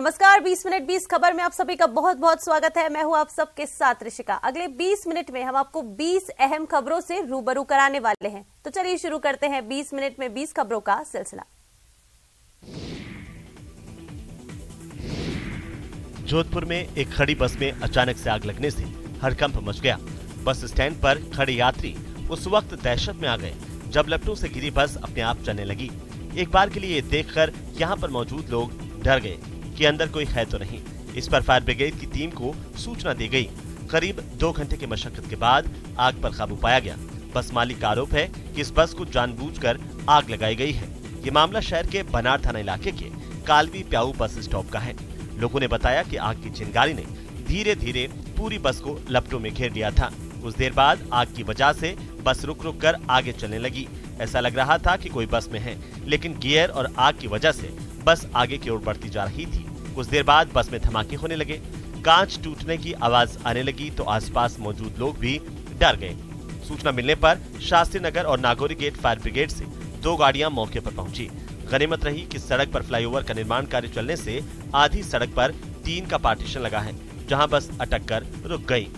नमस्कार, 20 मिनट 20 खबर में आप सभी का बहुत बहुत स्वागत है। मैं हूं आप सबके साथ ऋषिका। अगले 20 मिनट में हम आपको 20 अहम खबरों से रूबरू कराने वाले हैं। तो चलिए शुरू करते हैं 20 मिनट में 20 खबरों का सिलसिला। जोधपुर में एक खड़ी बस में अचानक से आग लगने से हड़कंप मच गया। बस स्टैंड पर खड़े यात्री उस वक्त दहशत में आ गए जब लपटों से घिरी बस अपने आप चलने लगी। एक बार के लिए देखकर यहाँ पर मौजूद लोग डर गए कि अंदर कोई है तो नहीं। इस पर फायर ब्रिगेड की टीम को सूचना दी गई। करीब 2 घंटे की मशक्कत के बाद आग पर काबू पाया गया। बस मालिक का आरोप है कि इस बस को जानबूझकर आग लगाई गई है। ये मामला शहर के बनार थाना इलाके के कालवी प्याऊ बस स्टॉप का है। लोगों ने बताया कि आग की चिंगारी ने धीरे धीरे पूरी बस को लपटों में घेर लिया था। कुछ देर बाद आग की वजह से बस रुक रुक कर आगे चलने लगी। ऐसा लग रहा था कि कोई बस में है, लेकिन गियर और आग की वजह से बस आगे की ओर बढ़ती जा रही थी। कुछ देर बाद बस में धमाके होने लगे, कांच टूटने की आवाज आने लगी तो आसपास मौजूद लोग भी डर गए। सूचना मिलने पर शास्त्री नगर और नागौरी गेट फायर ब्रिगेड से 2 गाड़ियां मौके पर पहुंची। गनीमत रही कि सड़क पर फ्लाईओवर का निर्माण कार्य चलने से आधी सड़क पर टीन का पार्टीशन लगा है, जहां बस अटक कर रुक गई।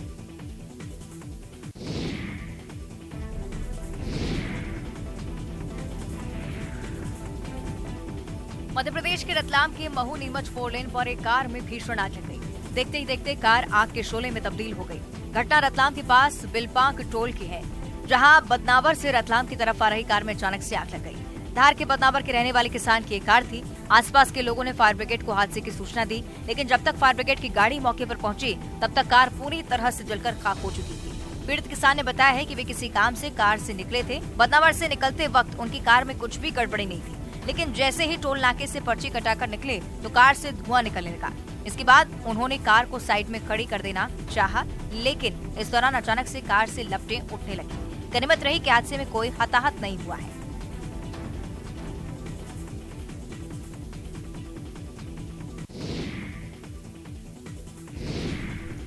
मध्य प्रदेश के रतलाम के महू नीमच 4 लेन पर एक कार में भीषण आग लग गई। देखते ही देखते कार आग के शोले में तब्दील हो गई। घटना रतलाम के पास बिलपांक टोल की है, जहां बदनावर से रतलाम की तरफ आ रही कार में अचानक से आग लग गई। धार के बदनावर के रहने वाले किसान की एक कार थी। आसपास के लोगों ने फायर ब्रिगेड को हादसे की सूचना दी, लेकिन जब तक फायर ब्रिगेड की गाड़ी मौके पर पहुंची तब तक कार पूरी तरह से जलकर खाक हो चुकी थी। पीड़ित किसान ने बताया है कि वे किसी काम से कार से निकले थे। बदनावर से निकलते वक्त उनकी कार में कुछ भी गड़बड़ी नहीं थी, लेकिन जैसे ही टोल नाके से पर्ची कटाकर निकले तो कार से धुआं निकलने लगा। इसके बाद उन्होंने कार को साइड में खड़ी कर देना चाहा, लेकिन इस दौरान अचानक से कार से लपटें उठने लगी। गनीमत रही कि हादसे में कोई हताहत नहीं हुआ है।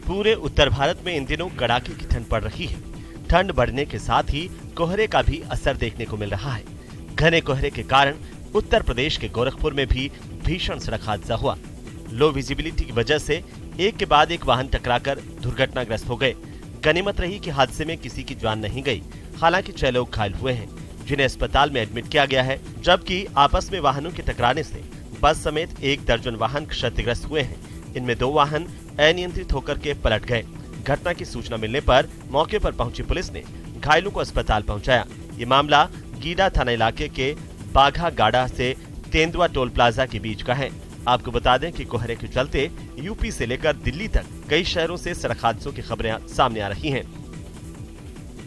पूरे उत्तर भारत में इन दिनों कड़ाके की ठंड पड़ रही है। ठंड बढ़ने के साथ ही कोहरे का भी असर देखने को मिल रहा है। घने कोहरे के कारण उत्तर प्रदेश के गोरखपुर में भी भीषण सड़क हादसा हुआ। लो विजिबिलिटी की वजह से एक के बाद एक वाहन टकराकर दुर्घटनाग्रस्त हो गए। गनीमत रही कि हादसे में किसी की जान नहीं गई। हालांकि 6 लोग घायल हुए हैं, जिन्हें अस्पताल में एडमिट किया गया है, जबकि आपस में वाहनों के टकराने से बस समेत 1 दर्जन वाहन क्षतिग्रस्त हुए हैं। इनमें 2 वाहन अनियंत्रित होकर के पलट गए। घटना की सूचना मिलने पर मौके पर पहुंची पुलिस ने घायलों को अस्पताल पहुंचाया। ये मामला गीडा थाना इलाके के बाघा गाड़ा से तेंदुआ टोल प्लाजा के बीच का है। आपको बता दें कि कोहरे के चलते यूपी से लेकर दिल्ली तक कई शहरों से सड़क हादसों की खबरें सामने आ रही हैं।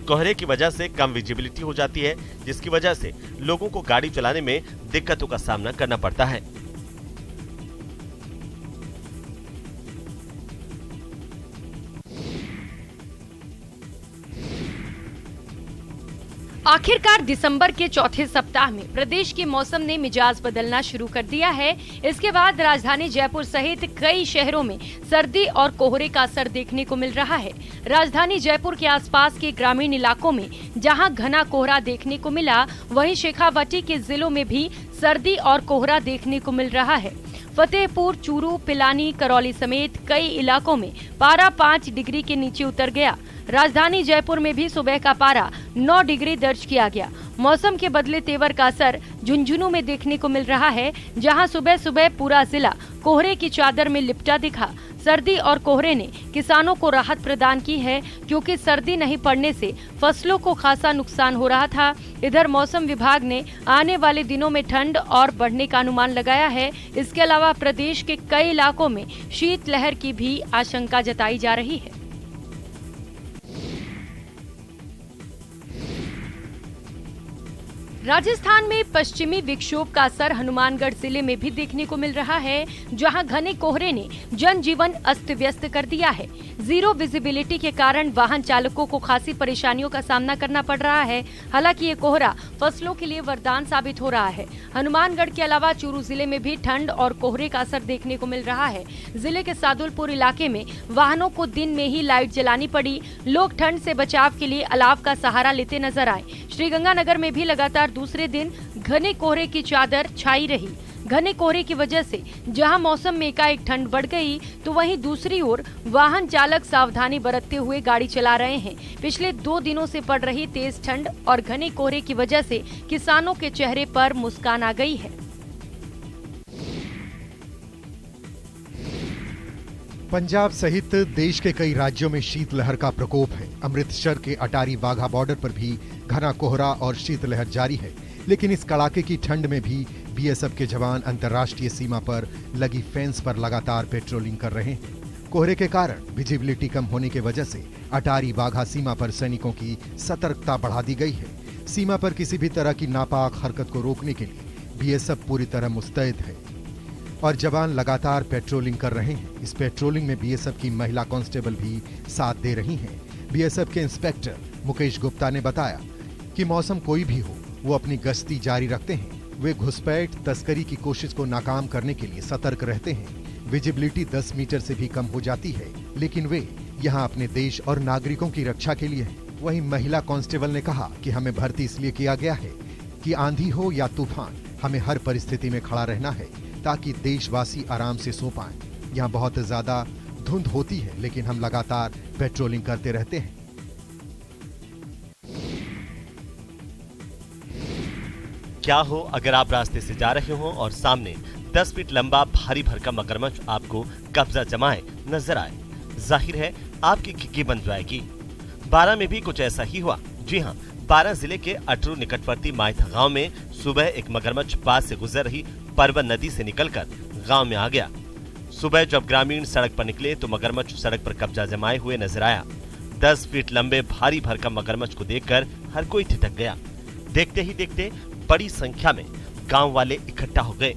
कोहरे की वजह से कम विजिबिलिटी हो जाती है, जिसकी वजह से लोगों को गाड़ी चलाने में दिक्कतों का सामना करना पड़ता है। आखिरकार दिसंबर के चौथे सप्ताह में प्रदेश के मौसम ने मिजाज बदलना शुरू कर दिया है। इसके बाद राजधानी जयपुर सहित कई शहरों में सर्दी और कोहरे का असर देखने को मिल रहा है। राजधानी जयपुर के आसपास के ग्रामीण इलाकों में जहां घना कोहरा देखने को मिला, वहीं शेखावाटी के जिलों में भी सर्दी और कोहरा देखने को मिल रहा है। फतेहपुर, चूरू, पिलानी, करौली समेत कई इलाकों में पारा 5 डिग्री के नीचे उतर गया। राजधानी जयपुर में भी सुबह का पारा 9 डिग्री दर्ज किया गया। मौसम के बदले तेवर का असर झुंझुनू में देखने को मिल रहा है, जहां सुबह सुबह पूरा जिला कोहरे की चादर में लिपटा दिखा। सर्दी और कोहरे ने किसानों को राहत प्रदान की है, क्योंकि सर्दी नहीं पड़ने से फसलों को खासा नुकसान हो रहा था। इधर मौसम विभाग ने आने वाले दिनों में ठंड और बढ़ने का अनुमान लगाया है। इसके अलावा प्रदेश के कई इलाकों में शीतलहर की भी आशंका जताई जा रही है। राजस्थान में पश्चिमी विक्षोभ का असर हनुमानगढ़ जिले में भी देखने को मिल रहा है, जहां घने कोहरे ने जनजीवन अस्त व्यस्त कर दिया है। जीरो विजिबिलिटी के कारण वाहन चालकों को खासी परेशानियों का सामना करना पड़ रहा है। हालांकि ये कोहरा फसलों के लिए वरदान साबित हो रहा है। हनुमानगढ़ के अलावा चूरू जिले में भी ठंड और कोहरे का असर देखने को मिल रहा है। जिले के सादुलपुर इलाके में वाहनों को दिन में ही लाइट जलानी पड़ी। लोग ठंड से बचाव के लिए अलाव का सहारा लेते नजर आए। श्रीगंगानगर में भी लगातार दूसरे दिन घने कोहरे की चादर छाई रही। घने कोहरे की वजह से जहां मौसम में एकाएक ठंड बढ़ गई, तो वहीं दूसरी ओर वाहन चालक सावधानी बरतते हुए गाड़ी चला रहे हैं। पिछले 2 दिनों से पड़ रही तेज ठंड और घने कोहरे की वजह से किसानों के चेहरे पर मुस्कान आ गई है। पंजाब सहित देश के कई राज्यों में शीतलहर का प्रकोप है। अमृतसर के अटारी वाघा बॉर्डर पर भी घना कोहरा और शीतलहर जारी है, लेकिन इस कड़ाके की ठंड में भी बीएसएफ के जवान अंतर्राष्ट्रीय सीमा पर लगी फेंस पर लगातार पेट्रोलिंग कर रहे हैं। कोहरे के कारण विजिबिलिटी कम होने की वजह से अटारी वाघा सीमा पर सैनिकों की सतर्कता बढ़ा दी गई है। सीमा पर किसी भी तरह की नापाक हरकत को रोकने के लिए बीएसएफ पूरी तरह मुस्तैद है और जवान लगातार पेट्रोलिंग कर रहे हैं। इस पेट्रोलिंग में बीएसएफ की महिला कांस्टेबल भी साथ दे रही हैं। बीएसएफ के इंस्पेक्टर मुकेश गुप्ता ने बताया कि मौसम कोई भी हो, वो अपनी गश्ती जारी रखते हैं। वे घुसपैठ तस्करी की कोशिश को नाकाम करने के लिए सतर्क रहते हैं। विजिबिलिटी 10 मीटर से भी कम हो जाती है, लेकिन वे यहाँ अपने देश और नागरिकों की रक्षा के लिए हैं। वहीं महिला कांस्टेबल ने कहा कि हमें भर्ती इसलिए किया गया है कि आंधी हो या तूफान, हमें हर परिस्थिति में खड़ा रहना है ताकि देशवासी आराम से सो पाएं। यहाँ बहुत ज्यादा धुंध होती है, लेकिन हम लगातार पेट्रोलिंग करते रहते हैं। क्या हो अगर आप रास्ते से जा रहे हो और सामने 10 फीट लंबा भारी भरकम मगरमच्छ आपको कब्जा जमाए नजर आए, जाहिर है आपकी खिड़की बन जाएगी। 12 में भी कुछ ऐसा ही हुआ। जी हाँ, 12 जिले के अटरू निकटवर्ती मायथा गांव में सुबह एक मगरमच्छ पास से गुजर रही परवन नदी से निकलकर गांव में आ गया। सुबह जब ग्रामीण सड़क पर निकले तो मगरमच्छ सड़क पर कब्जा जमाए हुए नजर आया। 10 फीट लंबे भारी भरकम मगरमच्छ को देखकर हर कोई ठिठक गया। देखते ही देखते बड़ी संख्या में गांव वाले इकट्ठा हो गए।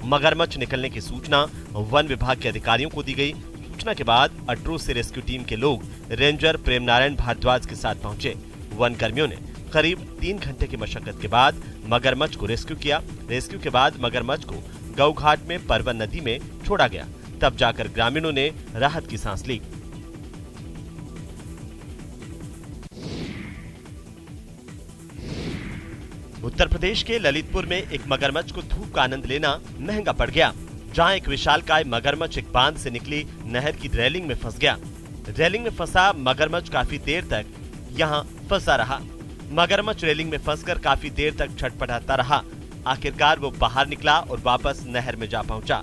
मगरमच्छ निकलने की सूचना वन विभाग के अधिकारियों को दी गई। सूचना के बाद अटरू से रेस्क्यू टीम के लोग रेंजर प्रेम नारायण भारद्वाज के साथ पहुंचे। वन कर्मियों ने करीब 3 घंटे की मशक्कत के बाद मगरमच्छ को रेस्क्यू किया। रेस्क्यू के बाद मगरमच्छ को गौघाट में परवन नदी में छोड़ा गया। तब जाकर ग्रामीणों ने राहत की सांस ली। उत्तर प्रदेश के ललितपुर में एक मगरमच्छ को धूप का आनंद लेना महंगा पड़ गया, जहां एक विशालकाय मगरमच्छ एक बांध से निकली नहर की रेलिंग में फंस गया। रेलिंग में फंसा मगरमच्छ काफी देर तक यहां फंसा रहा। मगरमच्छ रेलिंग में फंसकर काफी देर तक छटपटाता रहा। आखिरकार वो बाहर निकला और वापस नहर में जा पहुंचा।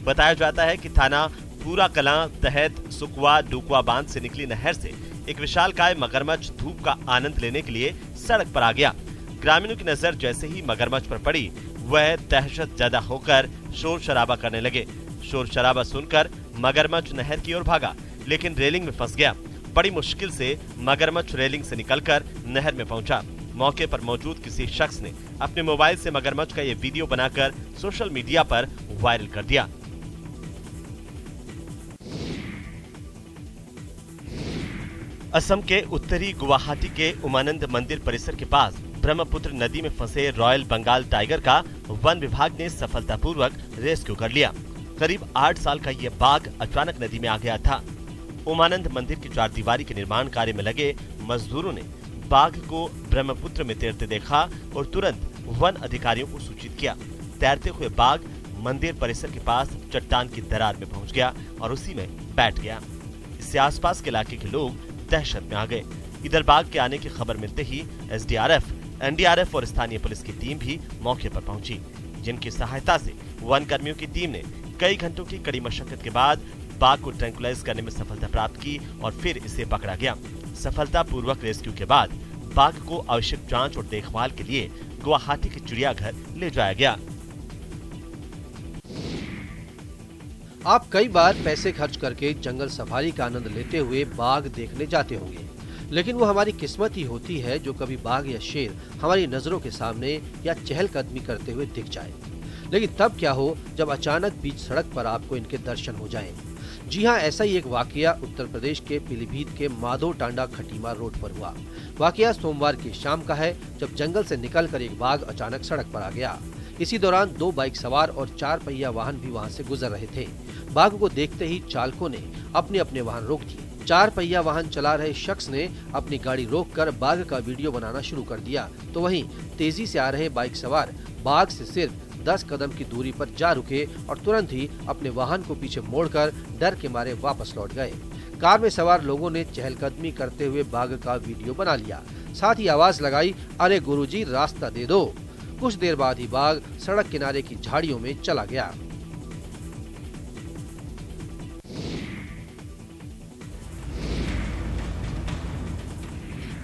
बताया जाता है कि थाना पूरा कलां तहत सुकवा डुकवा बांध से निकली नहर से एक विशालकाय मगरमच्छ धूप का आनंद लेने के लिए सड़क पर आ गया। ग्रामीणों की नजर जैसे ही मगरमच्छ पर पड़ी, वह दहशत ज़दा होकर शोर शराबा करने लगे। शोर शराबा सुनकर मगरमच्छ नहर की ओर भागा, लेकिन रेलिंग में फंस गया। बड़ी मुश्किल से मगरमच्छ रेलिंग से निकलकर नहर में पहुंचा। मौके पर मौजूद किसी शख्स ने अपने मोबाइल से मगरमच्छ का ये वीडियो बनाकर सोशल मीडिया पर वायरल कर दिया। असम के उत्तरी गुवाहाटी के उमानंद मंदिर परिसर के पास ब्रह्मपुत्र नदी में फंसे रॉयल बंगाल टाइगर का वन विभाग ने सफलतापूर्वक रेस्क्यू कर लिया। करीब 8 साल का यह बाघ अचानक नदी में आ गया था। उमानंद मंदिर की चारदीवारी के निर्माण कार्य में लगे मजदूरों ने बाघ को ब्रह्मपुत्र में तैरते देखा और तुरंत वन अधिकारियों को सूचित किया। तैरते हुए बाघ मंदिर परिसर के पास चट्टान की दरार में पहुंच गया और उसी में बैठ गया। इससे आसपास के इलाके के लोग दहशत में आ गए। इधर बाघ के आने की खबर मिलते ही एसडीआरएफ, एनडीआरएफ और स्थानीय पुलिस की टीम भी मौके पर पहुंची, जिनकी सहायता से वन कर्मियों की टीम ने कई घंटों की कड़ी मशक्कत के बाद बाघ को ट्रैंकुलाइज करने में सफलता प्राप्त की और फिर इसे पकड़ा गया। सफलतापूर्वक रेस्क्यू के बाद बाघ को आवश्यक जांच और देखभाल के लिए गुवाहाटी के चिड़ियाघर ले जाया गया। आप कई बार पैसे खर्च करके जंगल सफारी का आनंद लेते हुए बाघ देखने जाते होंगे, लेकिन वो हमारी किस्मत ही होती है जो कभी बाघ या शेर हमारी नजरों के सामने या चहलकदमी करते हुए दिख जाए। लेकिन तब क्या हो जब अचानक बीच सड़क पर आपको इनके दर्शन हो जाएं। जी हाँ, ऐसा ही एक वाकया उत्तर प्रदेश के पीलीभीत के माधो टांडा खटीमा रोड पर हुआ। वाकया सोमवार की शाम का है, जब जंगल से निकलकर एक बाघ अचानक सड़क पर आ गया। इसी दौरान 2 बाइक सवार और 4 पहिया वाहन भी वहां से गुजर रहे थे। बाघ को देखते ही चालकों ने अपने अपने वाहन रोक दिए। 4 पहिया वाहन चला रहे शख्स ने अपनी गाड़ी रोककर बाघ का वीडियो बनाना शुरू कर दिया, तो वहीं तेजी से आ रहे बाइक सवार बाघ से सिर्फ 10 कदम की दूरी पर जा रुके और तुरंत ही अपने वाहन को पीछे मोड़कर डर के मारे वापस लौट गए। कार में सवार लोगों ने चहलकदमी करते हुए बाघ का वीडियो बना लिया, साथ ही आवाज लगाई, अरे गुरुजी रास्ता दे दो। कुछ देर बाद ही बाघ सड़क किनारे की झाड़ियों में चला गया।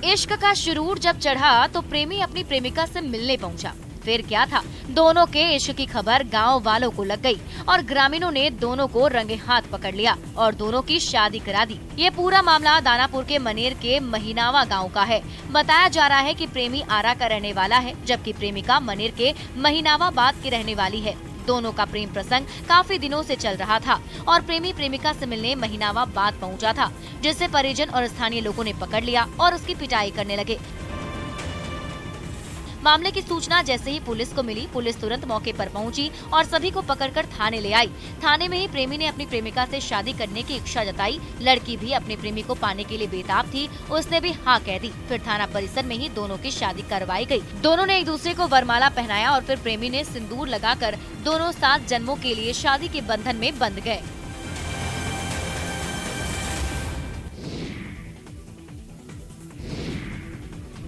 इश्क का शुरूर जब चढ़ा तो प्रेमी अपनी प्रेमिका से मिलने पहुंचा। फिर क्या था, दोनों के इश्क की खबर गांव वालों को लग गई और ग्रामीणों ने दोनों को रंगे हाथ पकड़ लिया और दोनों की शादी करा दी। ये पूरा मामला दानापुर के मनेर के महीनावा गांव का है। बताया जा रहा है कि प्रेमी आरा का रहने वाला है, जबकि प्रेमिका मनेर के महीनावाबाद की रहने वाली है। दोनों का प्रेम प्रसंग काफी दिनों से चल रहा था और प्रेमी प्रेमिका से मिलने महीनावाबाद पहुंचा था, जिससे परिजन और स्थानीय लोगों ने पकड़ लिया और उसकी पिटाई करने लगे। मामले की सूचना जैसे ही पुलिस को मिली, पुलिस तुरंत मौके पर पहुंची और सभी को पकड़कर थाने ले आई। थाने में ही प्रेमी ने अपनी प्रेमिका से शादी करने की इच्छा जताई। लड़की भी अपने प्रेमी को पाने के लिए बेताब थी, उसने भी हाँ कह दी। फिर थाना परिसर में ही दोनों की शादी करवाई गई। दोनों ने एक दूसरे को वरमाला पहनाया और फिर प्रेमी ने सिंदूर लगाकर दोनों 7 जन्मों के लिए शादी के बंधन में बंध गए।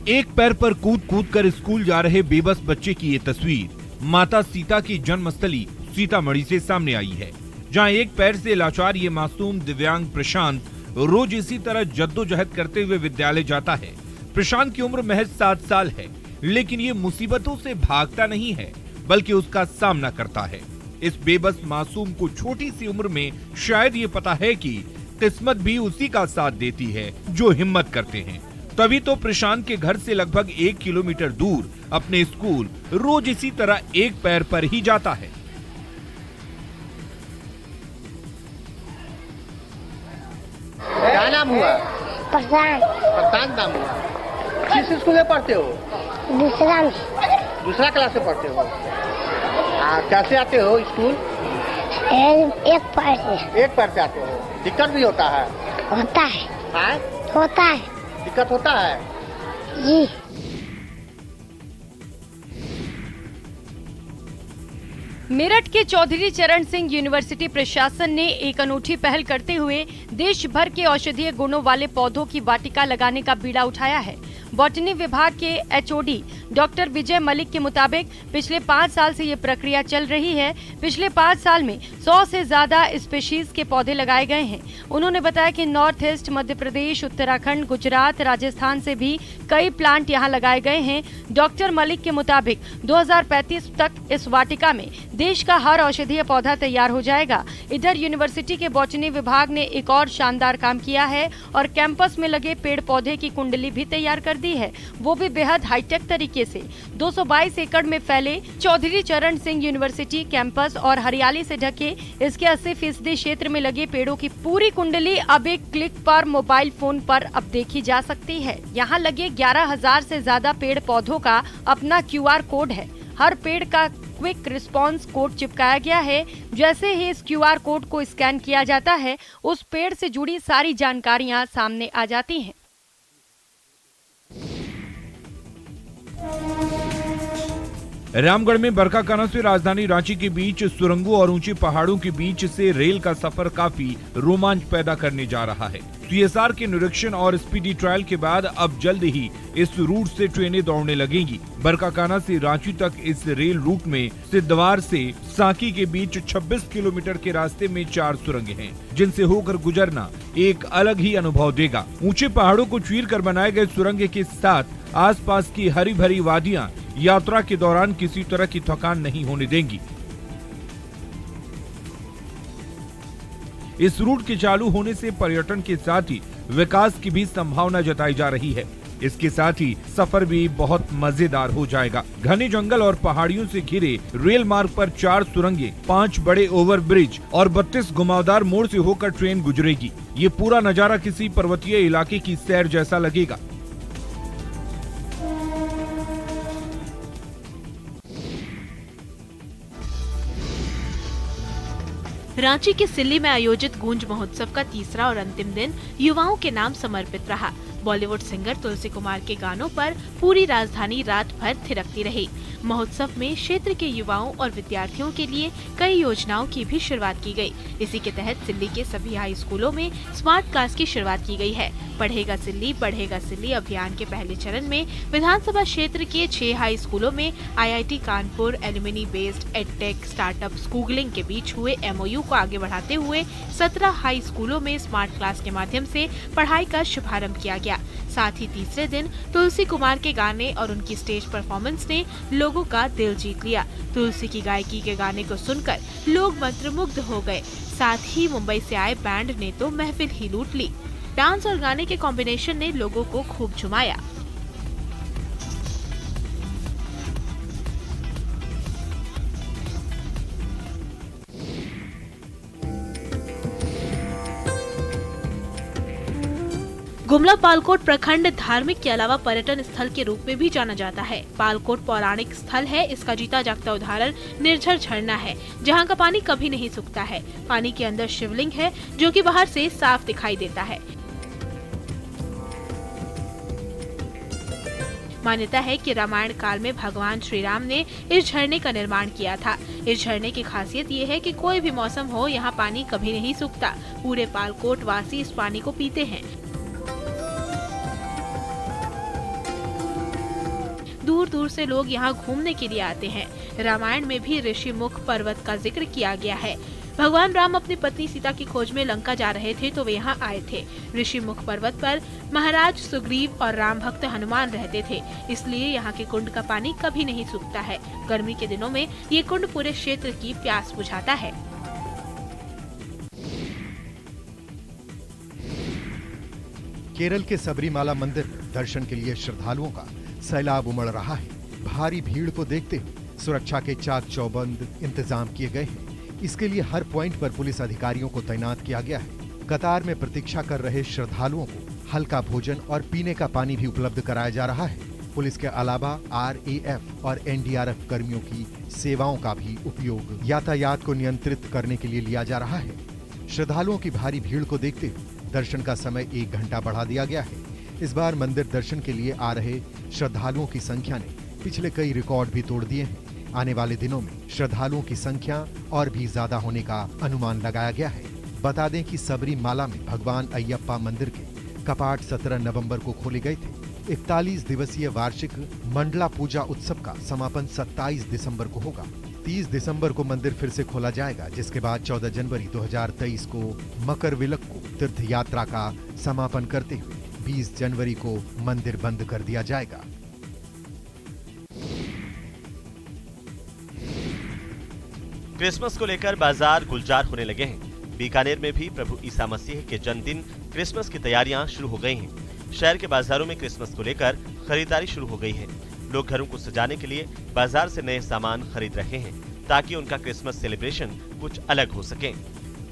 एक पैर पर कूद कूद कर स्कूल जा रहे बेबस बच्चे की ये तस्वीर माता सीता की जन्मस्थली सीतामढ़ी से सामने आई है, जहां एक पैर से लाचार ये मासूम दिव्यांग प्रशांत रोज इसी तरह जद्दोजहद करते हुए विद्यालय जाता है। प्रशांत की उम्र महज 7 साल है, लेकिन ये मुसीबतों से भागता नहीं है बल्कि उसका सामना करता है। इस बेबस मासूम को छोटी सी उम्र में शायद ये पता है कि किस्मत भी उसी का साथ देती है जो हिम्मत करते हैं। तभी तो प्रशांत के घर से लगभग 1 किलोमीटर दूर अपने स्कूल रोज इसी तरह एक पैर पर ही जाता है। क्या नाम हुआ? प्रशांत। प्रशांत नाम हुआ। किस स्कूल में पढ़ते हो? दूसरा में। दूसरा क्लास में पढ़ते हो? कैसे आते हो स्कूल? एक पैर से। एक पैर से आते हो। दिक्कत भी होता है? होता है। हाँ? होता है। दिक्कत होता है जी। मेरठ के चौधरी चरण सिंह यूनिवर्सिटी प्रशासन ने एक अनूठी पहल करते हुए देश भर के औषधीय गुणों वाले पौधों की वाटिका लगाने का बीड़ा उठाया है। बॉटनी विभाग के एचओडी डॉक्टर विजय मलिक के मुताबिक पिछले 5 साल से ये प्रक्रिया चल रही है। पिछले 5 साल में 100 से ज्यादा स्पीशीज के पौधे लगाए गए हैं। उन्होंने बताया कि नॉर्थ ईस्ट, मध्य प्रदेश, उत्तराखंड, गुजरात, राजस्थान से भी कई प्लांट यहाँ लगाए गए हैं। डॉक्टर मलिक के मुताबिक 2035 तक इस वाटिका में देश का हर औषधीय पौधा तैयार हो जाएगा। इधर यूनिवर्सिटी के बॉटनी विभाग ने एक और शानदार काम किया है और कैंपस में लगे पेड़ पौधे की कुंडली भी तैयार कर दी है, वो भी बेहद हाईटेक तरीके से। 222 एकड़ में फैले चौधरी चरण सिंह यूनिवर्सिटी कैंपस और हरियाली से ढके इसके 80% क्षेत्र में लगे पेड़ों की पूरी कुंडली अब एक क्लिक पर मोबाइल फोन पर अब देखी जा सकती है। यहाँ लगे 11,000 से ज्यादा पेड़ पौधों का अपना QR कोड है। हर पेड़ का क्विक रिस्पांस कोड चिपकाया गया है। जैसे ही इस QR कोड को स्कैन किया जाता है, उस पेड़ से जुड़ी सारी जानकारियां सामने आ जाती हैं। रामगढ़ में बरकाकाना से राजधानी रांची के बीच सुरंगों और ऊंचे पहाड़ों के बीच से रेल का सफर काफी रोमांच पैदा करने जा रहा है। CSR के निरीक्षण और स्पीडी ट्रायल के बाद अब जल्द ही इस रूट से ट्रेनें दौड़ने लगेंगी। बरकाकाना से रांची तक इस रेल रूट में सिद्धवार से साकी के बीच 26 किलोमीटर के रास्ते में 4 सुरंगें हैं, जिनसे होकर गुजरना एक अलग ही अनुभव देगा। ऊंचे पहाड़ों को चीर कर बनाए गए सुरंग के साथ आसपास की हरी भरी वादियां यात्रा के दौरान किसी तरह की थकान नहीं होने देंगी। इस रूट के चालू होने से पर्यटन के साथ ही विकास की भी संभावना जताई जा रही है। इसके साथ ही सफर भी बहुत मजेदार हो जाएगा। घने जंगल और पहाड़ियों से घिरे रेल मार्ग पर 4 सुरंगें, 5 बड़े ओवरब्रिज और 32 घुमावदार मोड़ से होकर ट्रेन गुजरेगी। ये पूरा नजारा किसी पर्वतीय इलाके की सैर जैसा लगेगा। रांची के सिल्ली में आयोजित गूंज महोत्सव का तीसरा और अंतिम दिन युवाओं के नाम समर्पित रहा। बॉलीवुड सिंगर तुलसी कुमार के गानों पर पूरी राजधानी रात भर थिरकती रही। महोत्सव में क्षेत्र के युवाओं और विद्यार्थियों के लिए कई योजनाओं की भी शुरुआत की गई। इसी के तहत सिल्ली के सभी हाई स्कूलों में स्मार्ट क्लास की शुरुआत की गई है। पढ़ेगा सिल्ली बढ़ेगा सिल्ली अभियान के पहले चरण में विधानसभा क्षेत्र के 6 हाई स्कूलों में IIT Kanpur alumni based edtech startups googling के बीच हुए MOU को आगे बढ़ाते हुए 17 हाई स्कूलों में स्मार्ट क्लास के माध्यम से पढ़ाई का शुभारंभ किया गया। साथ ही तीसरे दिन तुलसी कुमार के गाने और उनकी स्टेज परफॉर्मेंस ने लोगों का दिल जीत लिया। तुलसी की गायकी के गाने को सुनकर लोग मंत्रमुग्ध हो गए। साथ ही मुंबई से आए बैंड ने तो महफिल ही लूट ली। डांस और गाने के कॉम्बिनेशन ने लोगों को खूब झुमाया। गुमला पालकोट प्रखंड धार्मिक के अलावा पर्यटन स्थल के रूप में भी जाना जाता है। पालकोट पौराणिक स्थल है। इसका जीता जागता उदाहरण निर्झर झरना है, जहां का पानी कभी नहीं सूखता है। पानी के अंदर शिवलिंग है जो कि बाहर से साफ दिखाई देता है। मान्यता है कि रामायण काल में भगवान श्री राम ने इस झरने का निर्माण किया था। इस झरने की खासियत ये है कि कोई भी मौसम हो, यहाँ पानी कभी नहीं सूखता। पूरे पालकोट वासी इस पानी को पीते हैं। दूर दूर से लोग यहाँ घूमने के लिए आते हैं। रामायण में भी ऋषिमुख पर्वत का जिक्र किया गया है। भगवान राम अपनी पत्नी सीता की खोज में लंका जा रहे थे तो वे यहाँ आए थे। ऋषिमुख पर्वत पर महाराज सुग्रीव और राम भक्त हनुमान रहते थे, इसलिए यहाँ के कुंड का पानी कभी नहीं सूखता है। गर्मी के दिनों में ये कुंड पूरे क्षेत्र की प्यास बुझाता है। केरल के सबरीमाला मंदिर दर्शन के लिए श्रद्धालुओं का सैलाब उमड़ रहा है। भारी भीड़ को देखते हुए सुरक्षा के चाक चौबंद इंतजाम किए गए हैं। इसके लिए हर पॉइंट पर पुलिस अधिकारियों को तैनात किया गया है। कतार में प्रतीक्षा कर रहे श्रद्धालुओं को हल्का भोजन और पीने का पानी भी उपलब्ध कराया जा रहा है। पुलिस के अलावा RAF और NDRF कर्मियों की सेवाओं का भी उपयोग यातायात को नियंत्रित करने के लिए लिया जा रहा है। श्रद्धालुओं की भारी भीड़ को देखते हुए दर्शन का समय 1 घंटा बढ़ा दिया गया है। इस बार मंदिर दर्शन के लिए आ रहे श्रद्धालुओं की संख्या ने पिछले कई रिकॉर्ड भी तोड़ दिए हैं। आने वाले दिनों में श्रद्धालुओं की संख्या और भी ज्यादा होने का अनुमान लगाया गया है। बता दें कि सबरीमाला में भगवान अयप्पा मंदिर के कपाट 17 नवंबर को खोले गए थे। 41 दिवसीय वार्षिक मंडला पूजा उत्सव का समापन 27 दिसंबर को होगा। 30 दिसंबर को मंदिर फिर से खोला जाएगा, जिसके बाद 14 जनवरी 2023 को मकरविलक को तीर्थ यात्रा का समापन करते हुए 20 जनवरी को मंदिर बंद कर दिया जाएगा। क्रिसमस को लेकर बाजार गुलजार होने लगे हैं। बीकानेर में भी प्रभु ईसा मसीह के जन्मदिन क्रिसमस की तैयारियां शुरू हो गई हैं। शहर के बाजारों में क्रिसमस को लेकर खरीदारी शुरू हो गई है। लोग घरों को सजाने के लिए बाजार से नए सामान खरीद रहे हैं ताकि उनका क्रिसमस सेलिब्रेशन कुछ अलग हो सके।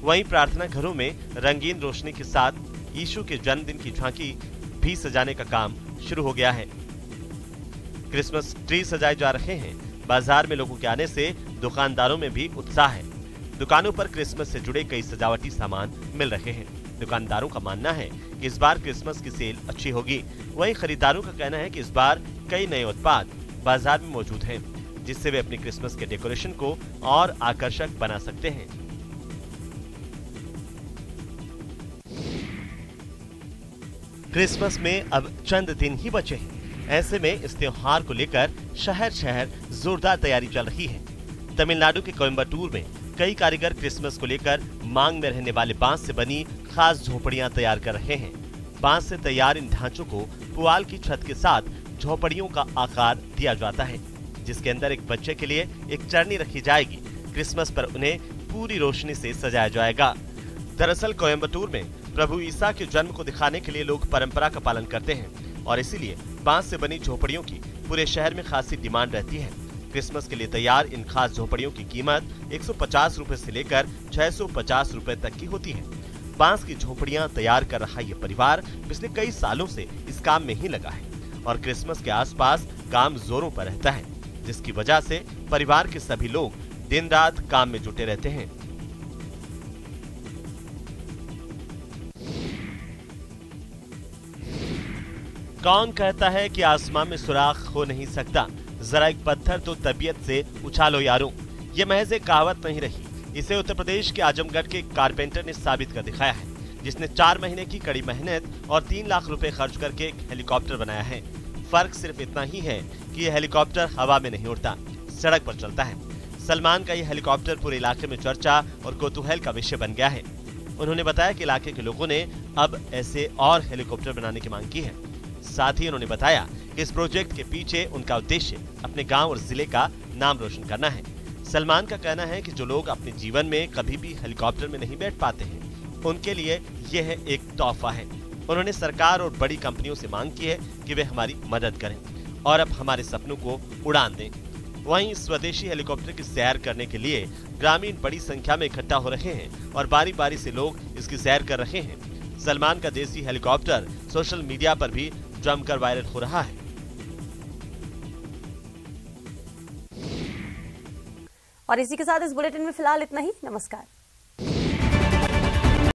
वहीं प्रार्थना घरों में रंगीन रोशनी के साथ यीशु के जन्मदिन की झांकी भी सजाने का काम शुरू हो गया है। क्रिसमस ट्री सजाए जा रहे हैं। बाजार में लोगों के आने से दुकानदारों में भी उत्साह है। दुकानों पर क्रिसमस से जुड़े कई सजावटी सामान मिल रहे हैं। दुकानदारों का मानना है कि इस बार क्रिसमस की सेल अच्छी होगी। वहीं खरीदारों का कहना है कि इस बार कई नए उत्पाद बाजार में मौजूद हैं, जिससे वे अपनी क्रिसमस के डेकोरेशन को और आकर्षक बना सकते हैं। क्रिसमस में अब चंद दिन ही बचे हैं। ऐसे में इस त्योहार को लेकर शहर शहर जोरदार तैयारी चल रही है। तमिलनाडु के कोयम्बटूर में कई कारीगर क्रिसमस को लेकर मांग में रहने वाले बांस से बनी खास झोपड़ियां तैयार कर रहे हैं। बांस से तैयार इन ढांचों को पुआल की छत के साथ झोपड़ियों का आकार दिया जाता है, जिसके अंदर एक बच्चे के लिए एक चरनी रखी जाएगी। क्रिसमस पर उन्हें पूरी रोशनी से सजाया जाएगा। दरअसल कोयम्बटूर में प्रभु ईसा के जन्म को दिखाने के लिए लोग परंपरा का पालन करते हैं और इसीलिए बांस से बनी झोपड़ियों की पूरे शहर में खासी डिमांड रहती है। क्रिसमस के लिए तैयार इन खास झोपड़ियों की कीमत 150 रुपए से लेकर 650 रुपए तक की होती है। बांस की झोपड़ियां तैयार कर रहा ये परिवार पिछले कई सालों से इस काम में ही लगा है और क्रिसमस के आसपास काम जोरों पर रहता है, जिसकी वजह से परिवार के सभी लोग दिन रात काम में जुटे रहते हैं। कौन कहता है कि आसमान में सुराख हो नहीं सकता, जरा एक पत्थर तो तबीयत से उछालो यारों। ये महज एक कहावत नहीं रही, इसे उत्तर प्रदेश के आजमगढ़ के कारपेंटर ने साबित कर दिखाया है, जिसने 4 महीने की कड़ी मेहनत और 3 लाख रुपए खर्च करके एक हेलीकॉप्टर बनाया है। फर्क सिर्फ इतना ही है कि यह हेलीकॉप्टर हवा में नहीं उड़ता, सड़क पर चलता है। सलमान का यह हेलीकॉप्टर पूरे इलाके में चर्चा और कौतूहल का विषय बन गया है। उन्होंने बताया कि इलाके के लोगों ने अब ऐसे और हेलीकॉप्टर बनाने की मांग की है। साथ ही उन्होंने बताया कि इस प्रोजेक्ट के पीछे उनका उद्देश्य अपने गांव और जिले का नाम रोशन करना है। सलमान का कहना है कि जो लोग अपने जीवन में कभी भी हेलीकॉप्टर में नहीं बैठ पाते हैं, उनके लिए यह एक तोहफा है। उन्होंने सरकार और बड़ी कंपनियों से मांग की है कि वे हमारी मदद करें और अब हमारे सपनों को उड़ान दें। वहीं स्वदेशी हेलीकॉप्टर की सैर करने के लिए ग्रामीण बड़ी संख्या में इकट्ठा हो रहे हैं और बारी बारी से लोग इसकी सैर कर रहे हैं। सलमान का देसी हेलीकॉप्टर सोशल मीडिया पर भी जमकर वायरल हो रहा है। और इसी के साथ इस बुलेटिन में फिलहाल इतना ही। नमस्कार।